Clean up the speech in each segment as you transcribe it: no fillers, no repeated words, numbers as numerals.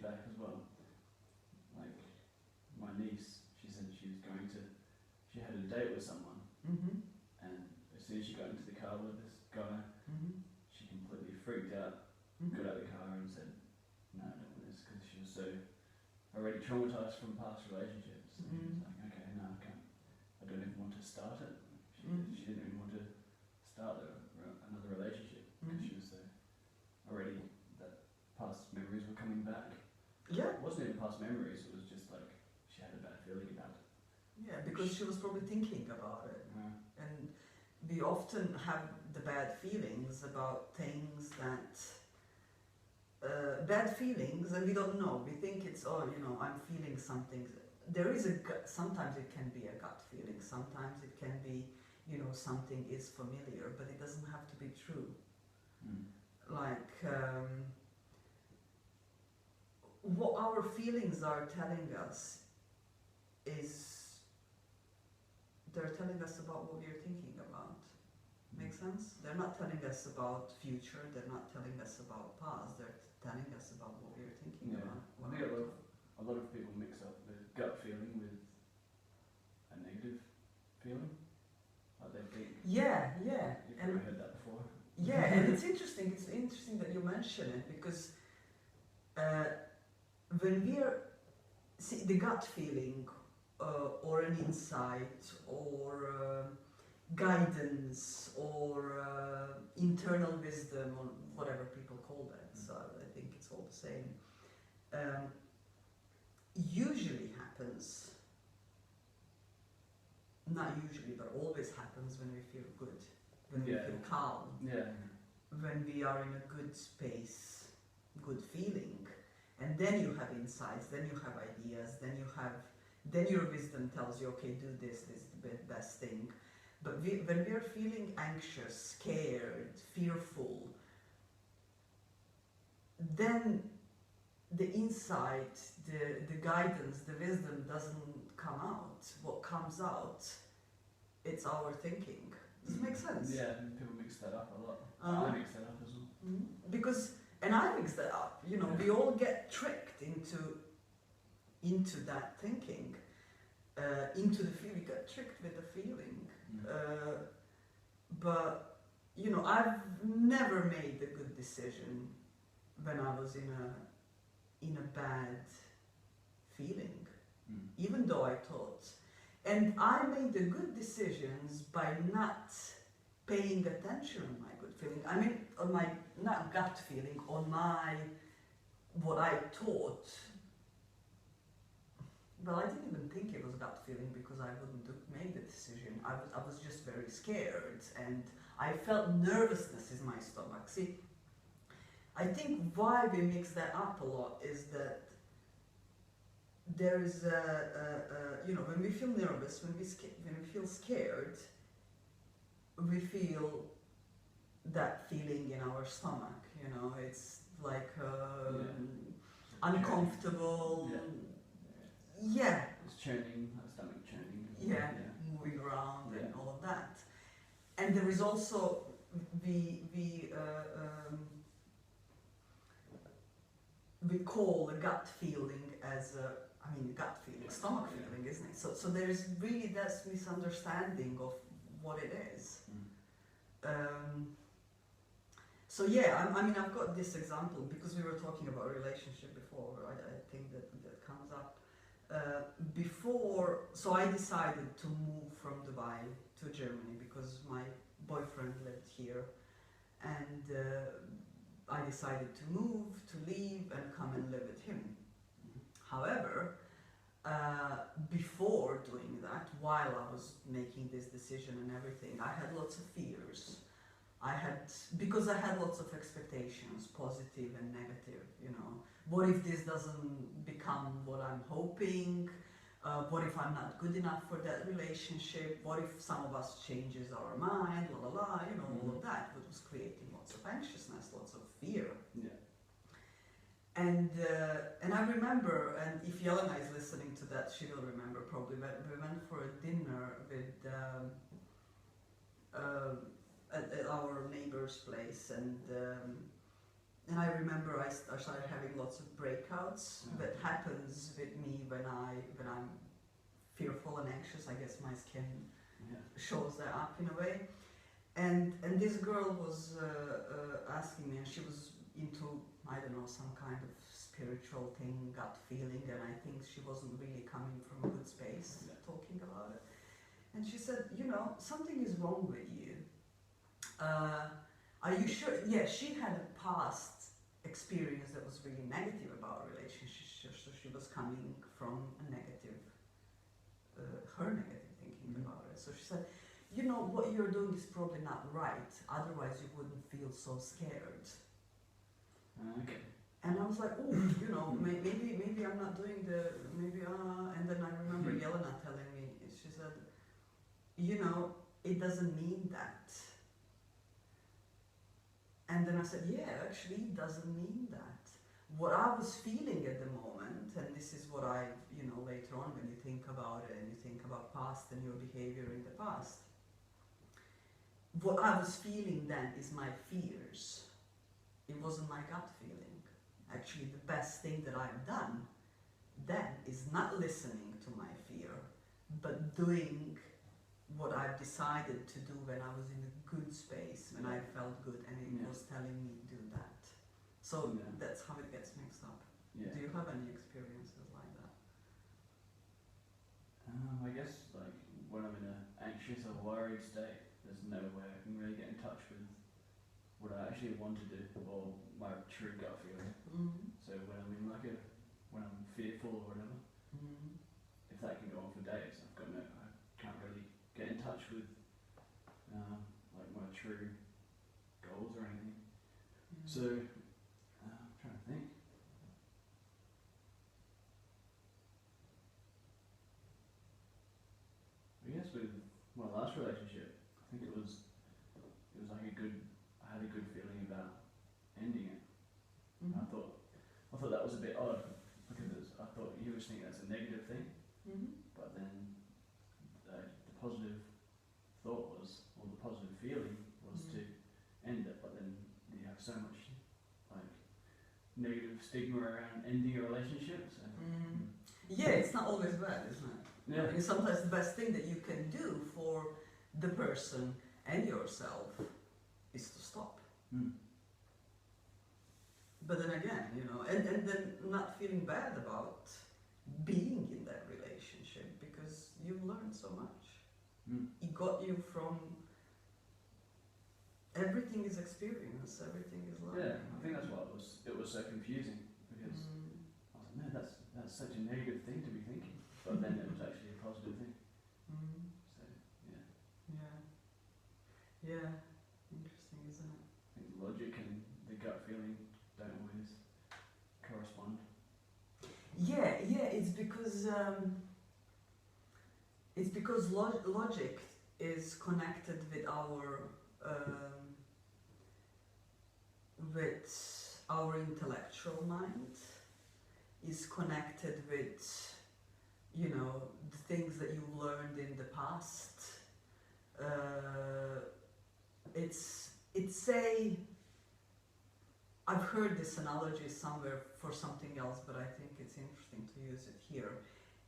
feedback as well. Like my niece, she said she had a date with someone, and as soon as she got into the car with this guy, she completely freaked out, got out of the car and said, "No, I don't want this," because she was so already traumatized from past relationships. And she was like, "Okay, no, I can't. I don't even want to start it." She didn't even want to start another relationship because she was so already that past memories were coming back. Yeah. It wasn't even past memories. It was just like she had a bad feeling about it. Yeah, because she was probably thinking about it. And we often have the bad feelings about things that bad feelings, and we don't know. We think it's, oh, you know, I'm feeling something. There is sometimes it can be a gut feeling. Sometimes it can be, you know, something is familiar, but it doesn't have to be true. Like what our feelings are telling us is they're telling us about what we're thinking about. Make sense? They're not telling us about future, they're not telling us about past, they're telling us about what we're thinking about. I think a lot of people mix up the gut feeling with a negative feeling. Like they think. Yeah. You've probably heard that before. Yeah, and it's interesting that you mention it, because when the gut feeling or an insight or guidance or internal wisdom or whatever people call that, so I think it's all the same, usually happens, not usually but always happens when we feel good, when we feel calm, when we are in a good space, good feeling. And then you have insights, then you have ideas, then your wisdom tells you, okay, do this is the best thing. But when we are feeling anxious, scared, fearful, then the insight, the guidance, the wisdom doesn't come out. What comes out, it's our thinking. Does it make sense? Yeah, people mix that up a lot. I mix that up as well. Because, and I mix that up, you know, we all get tricked into that thinking, into the feeling. We get tricked with the feeling. But, you know, I've never made a good decision when I was in a bad feeling, even though I thought. And I made the good decisions by not paying attention on my good feeling. I mean, on my, not gut feeling, on my, what I thought. Well, I didn't even think it was gut feeling because I wouldn't make the decision. I was just very scared and I felt nervousness in my stomach. See, I think why we mix that up a lot is that there is you know, when we feel nervous, when we feel scared, we feel that feeling in our stomach, you know, it's like uncomfortable. It's churning, stomach churning. Moving around and all of that. And there is also we call a gut feeling as gut feeling, stomach feeling, isn't it? So there is really this misunderstanding of what it is. So yeah, I mean, I've got this example because we were talking about relationship before. I think that comes up. So I decided to move from Dubai to Germany because my boyfriend lived here, and I decided to move, to leave, and come and live with him. However, before doing that, while I was making this decision and everything, I had lots of fears. Because I had lots of expectations, positive and negative, you know. What if this doesn't become what I'm hoping? What if I'm not good enough for that relationship? What if some of us changes our mind, you know, all of that, which was creating lots of anxiousness, lots of fear. And I remember, and if Jelena is listening to that, she will remember probably, but we went for a dinner with at our neighbor's place, and I remember I started having lots lots of breakouts that happens with me when I'm fearful and anxious. I guess my skin shows that up in a way. And this girl was asking me, and she was into, I don't know, some kind of spiritual thing, gut feeling, and I think she wasn't really coming from a good space talking about it. And she said, you know, something is wrong with you. Are you sure? Yeah, she had a past experience that was really negative about relationships, so she was coming from a negative, her negative thinking about it. So she said, you know, what you're doing is probably not right, otherwise you wouldn't feel so scared. Okay. And I was like, oh, you know, maybe I'm not doing and then I remember Yelena telling me, she said, you know, it doesn't mean that. And then I said, yeah, actually it doesn't mean that. What I was feeling at the moment, and this is what I, you know, later on when you think about it and you think about past and your behavior in the past, what I was feeling then is my fears. It wasn't my gut feeling. Actually, the best thing that I've done then is not listening to my fear, but doing what I've decided to do when I was in a good space, when I felt good, and it was telling me to do that. So that's how it gets mixed up. Yeah. Do you have any experiences like that? I guess like when I'm in an anxious or worried state, there's no way I can really get in touch with what I actually want to do or my true gut feeling. So when I'm in when I'm fearful or whatever, if that can go on for days, I can't really get in touch with like my true goals or anything. So I'm trying to think. I guess with my last relationship, I think it was like I had a good feeling about ending it. And I thought that was a bit odd because I thought you was thinking that's a negative thing, but then the positive thought was, or the positive feeling was to end it, but then you have so much like negative stigma around ending a relationship. So. Yeah, it's not always bad, isn't it? Yeah. I mean, sometimes the best thing that you can do for the person and yourself is to stop. But then again, you know, and then not feeling bad about being in that relationship because you learned so much. It got you from everything is experience, everything is learning. Yeah, I think that's why it was so confusing because I was like, man, that's such a negative thing to be thinking, but then it was actually a positive thing. So yeah, interesting, isn't it? I think logic and the gut feeling don't always correspond. Yeah, it's because logic is connected with our intellectual mind, is connected with, you know, the things that you learned in the past. I've heard this analogy somewhere for something else, but I think it's interesting to use it here.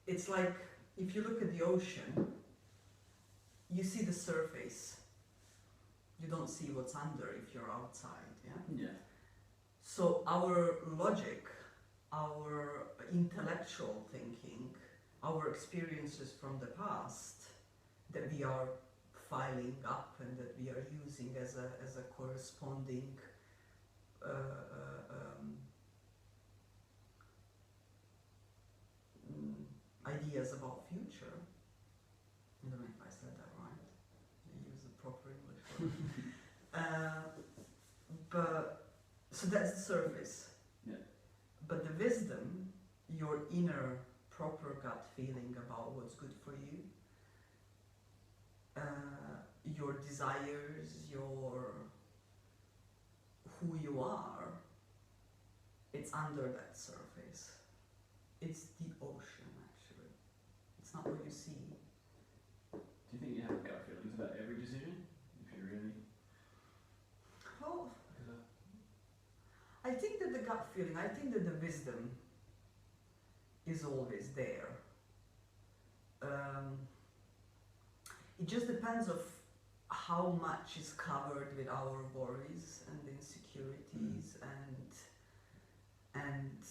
It's like if you look at the ocean, you see the surface. You don't see what's under if you're outside, yeah? So our logic, our intellectual thinking, our experiences from the past that we are filing up and that we are using as a corresponding ideas about future. I don't know if I said that right. I use the proper English word. But so that's the surface. But the wisdom, your inner proper gut feeling about what's good for you, your desires, who you are, it's under that surface. It's the ocean, actually. It's not what you see. Do you think you have gut feelings about every decision? If you really... Well, I think that the gut feeling, I think that the wisdom is always there. It just depends of how much is covered with our worries and insecurities and